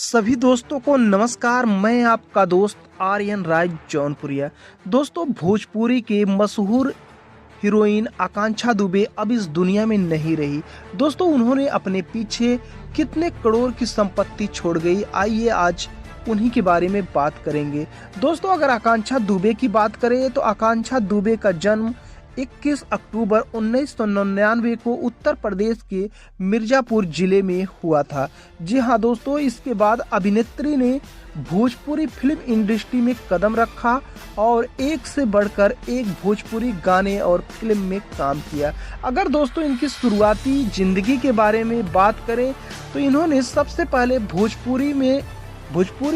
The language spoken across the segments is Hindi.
सभी दोस्तों को नमस्कार। मैं आपका दोस्त आर्यन राज जौनपुरिया। दोस्तों, भोजपुरी के मशहूर हीरोइन आकांक्षा दुबे अब इस दुनिया में नहीं रही। दोस्तों, उन्होंने अपने पीछे कितने करोड़ की संपत्ति छोड़ गई, आइए आज उन्हीं के बारे में बात करेंगे। दोस्तों, अगर आकांक्षा दुबे की बात करें तो आकांक्षा दुबे का जन्म 21 अक्टूबर 1999 को उत्तर प्रदेश के मिर्जापुर जिले में हुआ था। जी हाँ दोस्तों, इसके बाद अभिनेत्री ने भोजपुरी फिल्म इंडस्ट्री में कदम रखा और एक से बढ़कर एक भोजपुरी गाने और फिल्म में काम किया। अगर दोस्तों इनकी शुरुआती जिंदगी के बारे में बात करें तो इन्होंने सबसे पहले भोजपुरी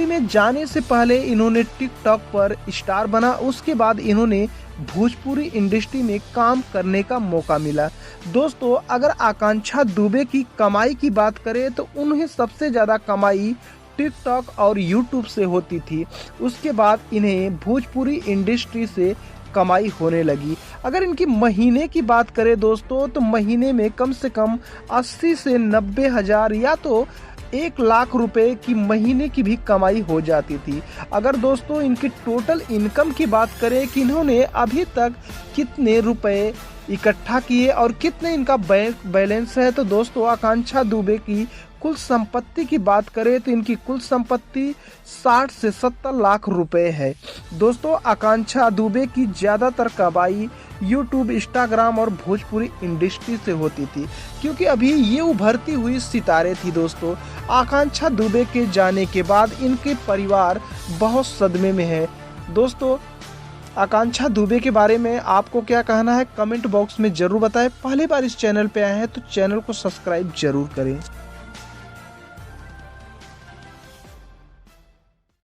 में जाने से पहले इन्होंने टिकटॉक पर स्टार बना। उसके बाद इन्होंने भोजपुरी इंडस्ट्री में काम करने का मौका मिला। दोस्तों, अगर आकांक्षा दुबे की कमाई की बात करें तो उन्हें सबसे ज़्यादा कमाई टिकटॉक और यूट्यूब से होती थी। उसके बाद इन्हें भोजपुरी इंडस्ट्री से कमाई होने लगी। अगर इनकी महीने की बात करें दोस्तों तो महीने में कम से कम 80 से 90 हज़ार या तो 1 लाख रुपए की महीने की भी कमाई हो जाती थी। अगर दोस्तों इनकी टोटल इनकम की बात करें कि इन्होंने अभी तक कितने रुपए इकट्ठा किए और कितने इनका बैंक बैलेंस है, तो दोस्तों आकांक्षा दुबे की कुल संपत्ति की बात करें तो इनकी कुल संपत्ति 60 से 70 लाख रुपए है। दोस्तों, आकांक्षा दुबे की ज़्यादातर कमाई यूट्यूब, इंस्टाग्राम और भोजपुरी इंडस्ट्री से होती थी, क्योंकि अभी ये उभरती हुई सितारे थी। दोस्तों, आकांक्षा दुबे के जाने के बाद इनके परिवार बहुत सदमे में है। दोस्तों, आकांक्षा दुबे के बारे में आपको क्या कहना है, कमेंट बॉक्स में ज़रूर बताएं। पहली बार इस चैनल पे आए हैं तो चैनल को सब्सक्राइब जरूर करें।